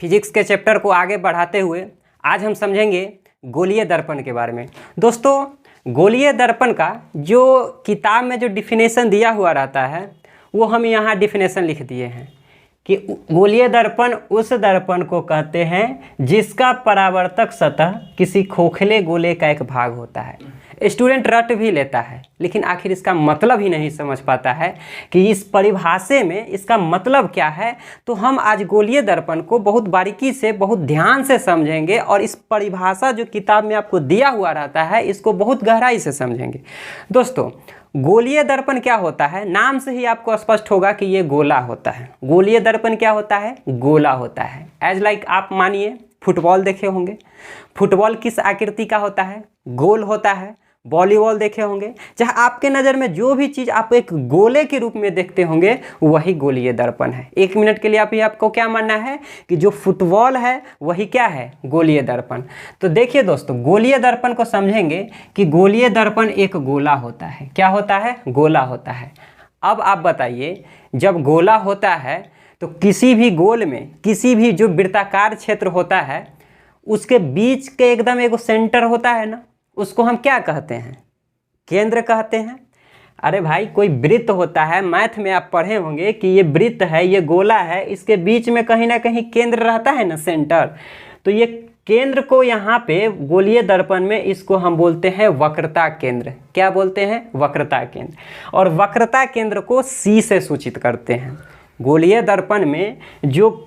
Physics के chapter को आगे बढ़ाते हुए आज हम समझेंगे गोलीय दर्पण के बारे में। दोस्तों गोलीय दर्पण का जो किताब में जो डिफिनेशन दिया हुआ रहता है वो हम यहाँ डिफिनेशन लिख दिए हैं कि गोलीय दर्पण उस दर्पण को कहते हैं जिसका परावर्तक सतह किसी खोखले गोले का एक भाग होता है। स्टूडेंट रट भी लेता है लेकिन आखिर इसका मतलब ही नहीं समझ पाता है कि इस परिभाषा में इसका मतलब क्या है। तो हम आज गोलीय दर्पण को बहुत बारीकी से बहुत ध्यान से समझेंगे और इस परिभाषा जो किताब में आपको दिया हुआ रहता है इसको बहुत गहराई से समझेंगे। दोस्तों गोलीय दर्पण क्या होता है, नाम से ही आपको स्पष्ट होगा कि ये गोला होता है। गोलीय दर्पण क्या होता है, गोला होता है। एज लाइक आप मानिए फुटबॉल देखे होंगे, फुटबॉल किस आकृति का होता है, गोल होता है। वॉलीबॉल देखे होंगे, चाहे आपके नज़र में जो भी चीज़ आप एक गोले के रूप में देखते होंगे वही गोलीय दर्पण है। एक मिनट के लिए आपको क्या मानना है कि जो फुटबॉल है वही क्या है, गोलीय दर्पण। तो देखिए दोस्तों गोलीय दर्पण को समझेंगे कि गोलीय दर्पण एक गोला होता है। क्या होता है, गोला होता है। अब आप बताइए जब गोला होता है तो किसी भी गोल में किसी भी जो वृत्ताकार क्षेत्र होता है उसके बीच के एकदम एक सेंटर होता है ना, उसको हम क्या कहते हैं, केंद्र कहते हैं। अरे भाई कोई वृत्त होता है, मैथ में आप पढ़े होंगे कि ये वृत्त है, ये गोला है, इसके बीच में कहीं ना कहीं केंद्र रहता है ना, सेंटर। तो ये केंद्र को यहाँ पे गोलीय दर्पण में इसको हम बोलते हैं वक्रता केंद्र। क्या बोलते हैं, वक्रता केंद्र। और वक्रता केंद्र को C से सूचित करते हैं। गोलीय दर्पण में जो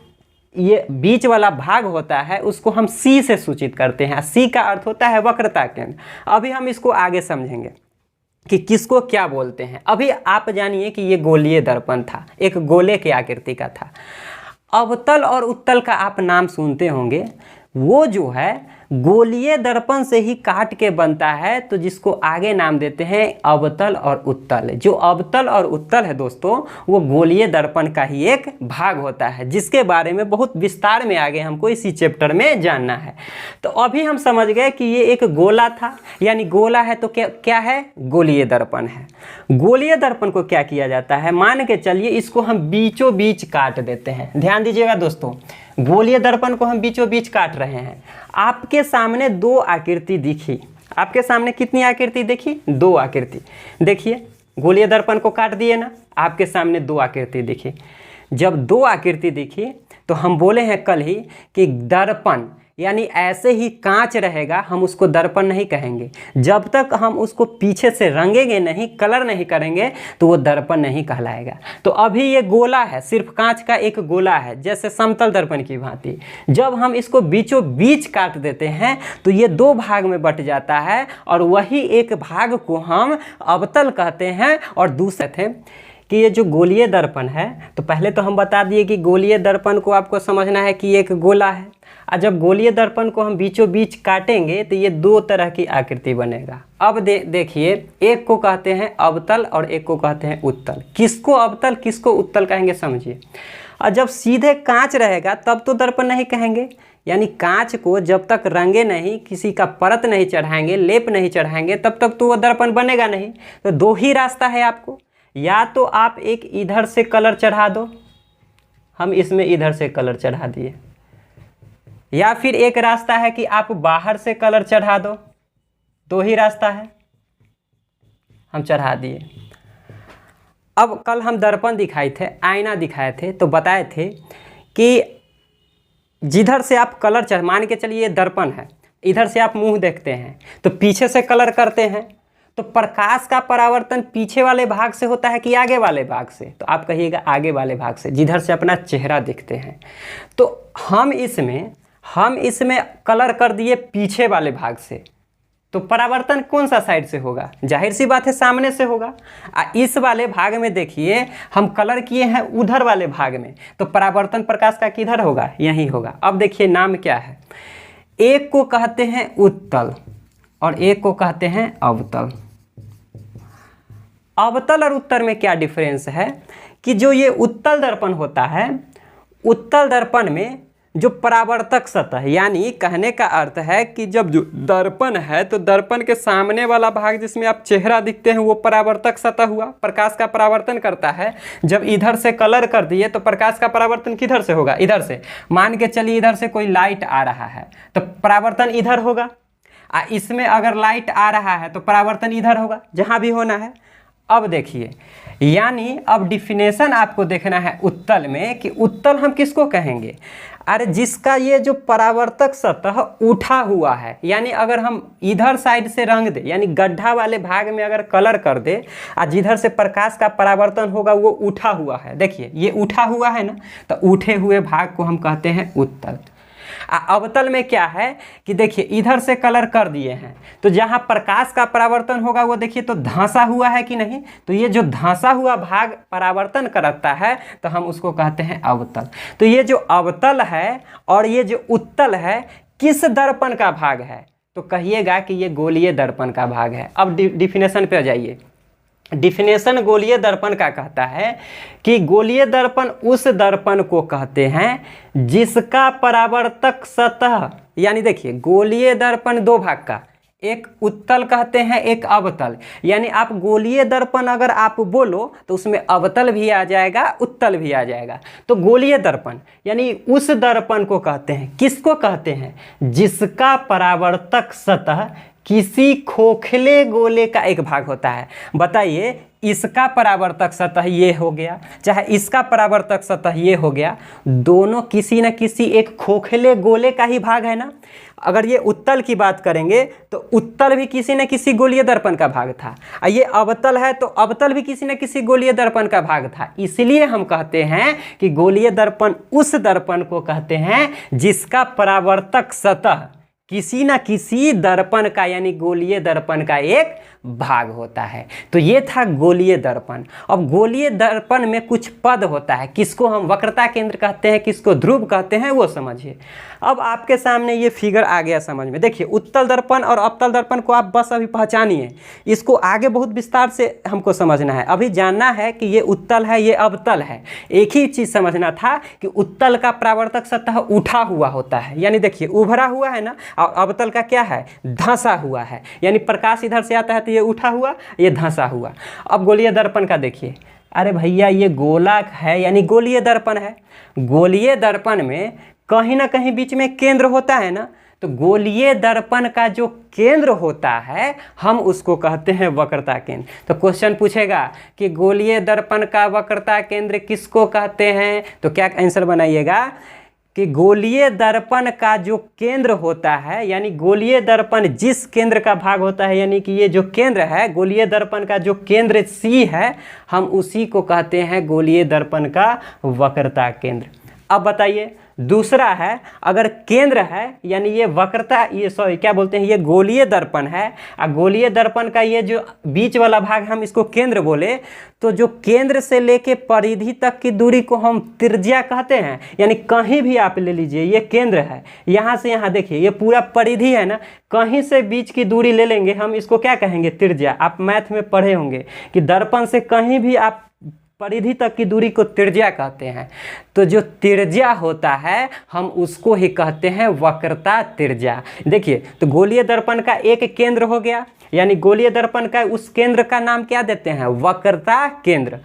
ये बीच वाला भाग होता है उसको हम C से सूचित करते हैं। C का अर्थ होता है वक्रता केंद्र। अभी हम इसको आगे समझेंगे कि किसको क्या बोलते हैं। अभी आप जानिए कि ये गोलीय दर्पण था, एक गोले की आकृति का था। अवतल और उत्तल का आप नाम सुनते होंगे, वो जो है गोलीय दर्पण से ही काट के बनता है, तो जिसको आगे नाम देते हैं अवतल और उत्तल। जो अवतल और उत्तल है दोस्तों वो गोलीय दर्पण का ही एक भाग होता है, जिसके बारे में बहुत विस्तार में आगे हमको इसी चैप्टर में जानना है। तो अभी हम समझ गए कि ये एक गोला था, यानी गोला है तो क्या है, गोलीय दर्पण है। गोलीय दर्पण को क्या किया जाता है, मान के चलिए इसको हम बीचों बीच काट देते हैं। ध्यान दीजिएगा दोस्तों, गोलीय दर्पण को हम बीचों बीच काट रहे हैं। आपके सामने दो आकृति दिखी, आपके सामने कितनी आकृति दिखी, दो आकृति। देखिए गोलीय दर्पण को काट दिए ना, आपके सामने दो आकृति दिखी। जब दो आकृति दिखी तो हम बोले हैं कल ही कि दर्पण यानी ऐसे ही कांच रहेगा, हम उसको दर्पण नहीं कहेंगे। जब तक हम उसको पीछे से रंगेंगे नहीं, कलर नहीं करेंगे तो वो दर्पण नहीं कहलाएगा। तो अभी ये गोला है, सिर्फ कांच का एक गोला है, जैसे समतल दर्पण की भांति। जब हम इसको बीचों बीच काट देते हैं तो ये दो भाग में बट जाता है और वही एक भाग को हम अवतल कहते हैं। और दूसरे थे कि ये जो गोलीय दर्पण है, तो पहले तो हम बता दिए कि गोलीय दर्पण को आपको समझना है कि एक गोला है। और जब गोलीय दर्पण को हम बीचों बीच काटेंगे तो ये दो तरह की आकृति बनेगा। अब देखिए एक को कहते हैं अवतल और एक को कहते हैं उत्तल। किसको अवतल किसको उत्तल कहेंगे समझिए। और जब सीधे कांच रहेगा तब तो दर्पण नहीं कहेंगे, यानी कांच को जब तक रंगे नहीं, किसी का परत नहीं चढ़ाएंगे, लेप नहीं चढ़ाएंगे, तब तक तो वो दर्पण बनेगा नहीं। तो दो ही रास्ता है आपको, या तो आप एक इधर से कलर चढ़ा दो, हम इसमें इधर से कलर चढ़ा दिए, या फिर एक रास्ता है कि आप बाहर से कलर चढ़ा दो। दो ही रास्ता है, हम चढ़ा दिए। अब कल हम दर्पण दिखाए थे, आईना दिखाए थे, तो बताए थे कि जिधर से आप कलर मान के चलिए दर्पण है, इधर से आप मुंह देखते हैं तो पीछे से कलर करते हैं, तो प्रकाश का परावर्तन पीछे वाले भाग से होता है कि आगे वाले भाग से, तो आप कहिएगा आगे वाले भाग से, जिधर से अपना चेहरा दिखते हैं। तो हम इसमें कलर कर दिए पीछे वाले भाग से, तो परावर्तन कौन सा साइड से होगा, जाहिर सी बात है सामने से होगा। इस वाले भाग में देखिए हम कलर किए हैं उधर वाले भाग में, तो परावर्तन प्रकाश का किधर होगा, यही होगा। अब देखिए नाम क्या है, एक को कहते हैं उत्तल और एक को कहते हैं अवतल। अवतल और उत्तल में क्या डिफरेंस है कि जो ये उत्तल दर्पण होता है, उत्तल दर्पण में जो परावर्तक सतह, यानी कहने का अर्थ है कि जब जो दर्पण है तो दर्पण के सामने वाला भाग जिसमें आप चेहरा दिखते हैं वो परावर्तक सतह हुआ, प्रकाश का परावर्तन करता है। जब इधर से कलर कर दिए तो प्रकाश का परावर्तन किधर से होगा? इधर से। मान के चलिए इधर से कोई लाइट आ रहा है तो परावर्तन इधर होगा, इसमें अगर लाइट आ रहा है तो परावर्तन इधर होगा, जहाँ भी होना है। अब देखिए, यानी अब डिफिनेशन आपको देखना है उत्तल में कि उत्तल हम किसको कहेंगे? अरे जिसका ये जो परावर्तक सतह उठा हुआ है, यानी अगर हम इधर साइड से रंग दे, यानी गड्ढा वाले भाग में अगर कलर कर दे और जिधर से प्रकाश का परावर्तन होगा वो उठा हुआ है, देखिए ये उठा हुआ है ना, तो उठे हुए भाग को हम कहते हैं उत्तल। अवतल में क्या है कि देखिए इधर से कलर कर दिए हैं तो जहाँ प्रकाश का परावर्तन होगा वो देखिए तो धंसा हुआ है कि नहीं, तो ये जो धंसा हुआ भाग परावर्तन करता है तो हम उसको कहते हैं अवतल। तो ये जो अवतल है और ये जो उत्तल है किस दर्पण का भाग है? तो कहिएगा कि ये गोलीय दर्पण का भाग है। अब डिफिनेशन पे आ जाइए। डिफिनेशन गोलीय दर्पण का कहता है कि गोलीय दर्पण उस दर्पण को कहते हैं जिसका परावर्तक सतह, यानी देखिए गोलीय दर्पण दो भाग का, एक उत्तल कहते हैं एक अवतल। यानी आप गोलीय दर्पण अगर आप बोलो तो उसमें अवतल भी आ जाएगा उत्तल भी आ जाएगा। तो गोलीय दर्पण यानी उस दर्पण को कहते हैं, किसको कहते हैं? जिसका परावर्तक सतह किसी खोखले गोले का एक भाग होता है। बताइए, इसका परावर्तक सतह ये हो गया चाहे इसका परावर्तक सतह ये हो गया, दोनों किसी न किसी एक खोखले गोले का ही भाग है ना। अगर ये उत्तल की बात करेंगे तो उत्तल भी किसी न किसी गोलीय दर्पण का भाग था, और ये अवतल है तो अवतल भी किसी न किसी गोलीय दर्पण का भाग था। इसलिए हम कहते हैं कि गोलीय दर्पण उस दर्पण को कहते हैं जिसका परावर्तक सतह किसी न किसी दर्पण का, यानी गोलीय दर्पण का एक भाग होता है। तो ये था गोलीय दर्पण। अब गोलीय दर्पण में कुछ पद होता है, किसको हम वक्रता केंद्र कहते हैं, किसको ध्रुव कहते हैं, वो समझिए। अब आपके सामने ये फिगर आ गया समझ में। देखिए उत्तल दर्पण और अवतल दर्पण को आप बस अभी पहचानिए, इसको आगे बहुत विस्तार से हमको समझना है। अभी जानना है कि ये उत्तल है ये अवतल है। एक ही चीज़ समझना था कि उत्तल का परावर्तक सतह उठा हुआ होता है, यानी देखिए उभरा हुआ है ना, और अवतल का क्या है? धंसा हुआ है, यानी प्रकाश इधर से आता है तो ये उठा हुआ, ये धंसा हुआ। अब गोलीय दर्पण का देखिए, अरे भैया ये गोलक है यानी गोलीय दर्पण है। गोलीय दर्पण में कहीं ना कहीं बीच में केंद्र होता है ना, तो गोलीय दर्पण का जो केंद्र होता है हम उसको कहते हैं वक्रता केंद्र। तो क्वेश्चन पूछेगा कि गोलीय दर्पण का वक्रता केंद्र किसको कहते हैं, तो क्या आंसर बनाइएगा कि गोलीय दर्पण का जो केंद्र होता है, यानी गोलीय दर्पण जिस केंद्र का भाग होता है, यानी कि ये जो केंद्र है गोलीय दर्पण का जो केंद्र C है, हम उसी को कहते हैं गोलीय दर्पण का वक्रता केंद्र। अब बताइए दूसरा है, अगर केंद्र है यानी ये वक्रता, ये सॉरी क्या बोलते हैं, ये गोलीय दर्पण है और गोलीय दर्पण का ये जो बीच वाला भाग हम इसको केंद्र बोले, तो जो केंद्र से लेके परिधि तक की दूरी को हम त्रिज्या कहते हैं। यानी कहीं भी आप ले लीजिए, ये केंद्र है, यहाँ से यहाँ देखिए ये पूरा परिधि है ना, कहीं से बीच की दूरी ले लेंगे हम इसको क्या कहेंगे? त्रिज्या। आप मैथ में पढ़े होंगे कि दर्पण से कहीं भी आप परिधि तक की दूरी को त्रिज्या कहते हैं। तो जो त्रिज्या होता है हम उसको ही कहते हैं वक्रता त्रिज्या। देखिए तो गोलीय दर्पण का एक केंद्र हो गया, यानी गोलीय दर्पण का उस केंद्र का नाम क्या देते हैं? वक्रता केंद्र।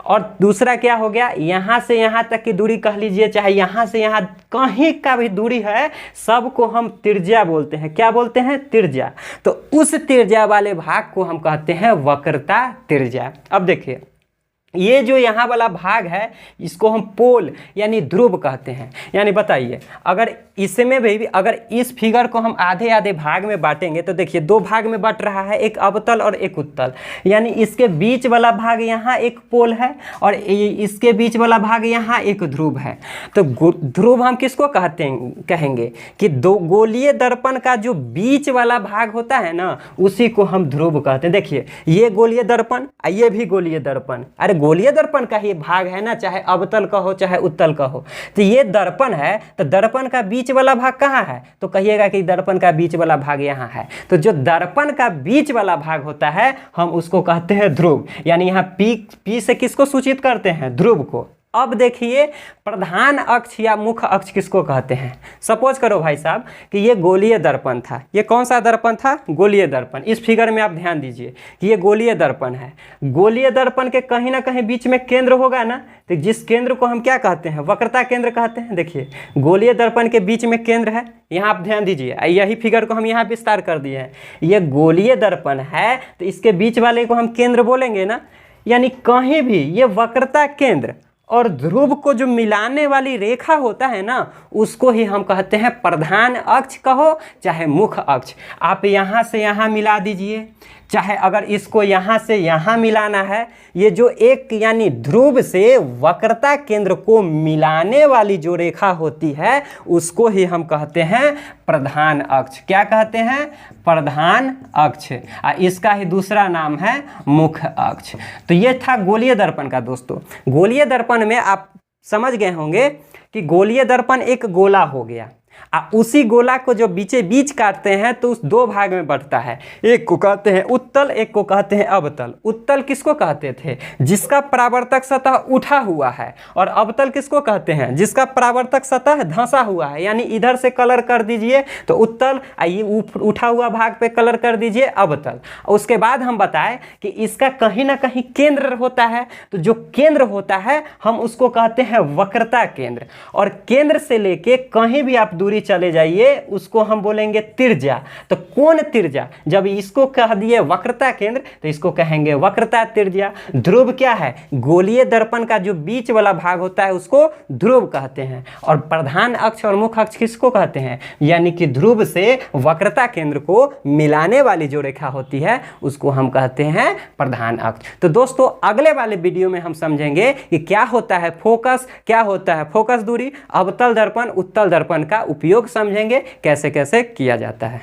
और दूसरा क्या हो गया? यहाँ से यहाँ तक की दूरी कह लीजिए, चाहे यहाँ से यहाँ कहीं का भी दूरी है, सबको हम त्रिज्या बोलते हैं। क्या बोलते हैं? त्रिज्या। तो उस त्रिज्या वाले भाग को हम कहते हैं वक्रता त्रिज्या। अब देखिए ये जो यहाँ वाला भाग है इसको हम पोल यानी ध्रुव कहते हैं। यानी बताइए अगर इसमें भी अगर इस फिगर को हम आधे आधे भाग में बांटेंगे तो देखिए दो भाग में बट रहा है, एक अवतल और एक उत्तल। यानी इसके बीच वाला भाग यहाँ एक पोल है और इसके बीच वाला भाग यहाँ एक ध्रुव है। तो ध्रुव हम किसको कहेंगे कि दो गोलीय दर्पण का जो बीच वाला भाग होता है ना उसी को हम ध्रुव कहते हैं। देखिए ये गोलीय दर्पण, ये भी गोलीय दर्पण, अरे गोलीय दर्पण का ही भाग है ना, चाहे अवतल का हो चाहे उत्तल का हो। तो ये दर्पण है, तो दर्पण का बीच वाला भाग कहाँ है? तो कहिएगा कि दर्पण का बीच वाला भाग यहाँ है। तो जो दर्पण का बीच वाला भाग होता है हम उसको कहते हैं ध्रुव। यानी यहाँ पी से किसको सूचित करते हैं? ध्रुव को। अब देखिए प्रधान अक्ष या मुख्य अक्ष किसको कहते हैं। सपोज करो भाई साहब कि ये गोलीय दर्पण था। ये कौन सा दर्पण था? गोलीय दर्पण। इस फिगर में आप ध्यान दीजिए कि ये गोलीय दर्पण है। गोलीय दर्पण के कहीं ना कहीं बीच में केंद्र होगा ना, तो जिस केंद्र को हम क्या कहते हैं? वक्रता केंद्र कहते हैं। देखिए गोलीय दर्पण के बीच में केंद्र है, यहाँ आप ध्यान दीजिए, यही फिगर को हम यहाँ विस्तार कर दिए हैं। ये गोलीय दर्पण है तो इसके बीच वाले को हम केंद्र बोलेंगे ना, यानी कहीं भी ये वक्रता केंद्र और ध्रुव को जो मिलाने वाली रेखा होता है ना, उसको ही हम कहते हैं प्रधान अक्ष कहो चाहे मुख्य अक्ष। आप यहाँ से यहाँ मिला दीजिए, चाहे अगर इसको यहाँ से यहाँ मिलाना है, ये जो एक यानी ध्रुव से वक्रता केंद्र को मिलाने वाली जो रेखा होती है उसको ही हम कहते हैं प्रधान अक्ष। क्या कहते हैं? प्रधान अक्ष। इसका ही दूसरा नाम है मुख्य अक्ष। तो ये था गोलीय दर्पण का। दोस्तों गोलीय दर्पण में आप समझ गए होंगे कि गोलीय दर्पण एक गोला हो गया, उसी गोला को जो बीचे बीच काटते हैं तो उस दो भाग में बढ़ता है। एक को कहते हैं उत्तल, एक को कहते हैं अवतल। उत्तल किसको कहते थे? जिसका परावर्तक सतह उठा हुआ है। और अवतल किसको कहते हैं? जिसका परावर्तक सतह धंसा हुआ है, यानी इधर से कलर कर दीजिए तो उत्तल, आइए उठा हुआ भाग पे कलर कर दीजिए अवतल। उसके बाद हम बताएं कि इसका कहीं ना कहीं केंद्र होता है, तो जो केंद्र होता है हम उसको कहते हैं वक्रता केंद्र। और केंद्र से लेके कहीं भी आप दूरी चले जाइए उसको हम बोलेंगे त्रिज्या। तो कौन त्रिज्या? जब इसको कह दिए वक्रता केंद्र तो इसको कहेंगे वक्रता त्रिज्या। ध्रुव क्या है? गोलीय दर्पण का जो बीच वाला भाग होता है उसको ध्रुव कहते हैं। और प्रधान अक्ष और मुख्य अक्ष किसको कहते हैं? यानी कि ध्रुव से वक्रता केंद्र को मिलाने वाली जो रेखा होती है उसको हम कहते हैं प्रधान अक्ष। तो दोस्तों अगले वाले वीडियो में हम समझेंगे कि क्या होता है फोकस, क्या होता है फोकस दूरी, अवतल दर्पण उत्तल दर्पण का उपयोग समझेंगे, कैसे कैसे किया जाता है।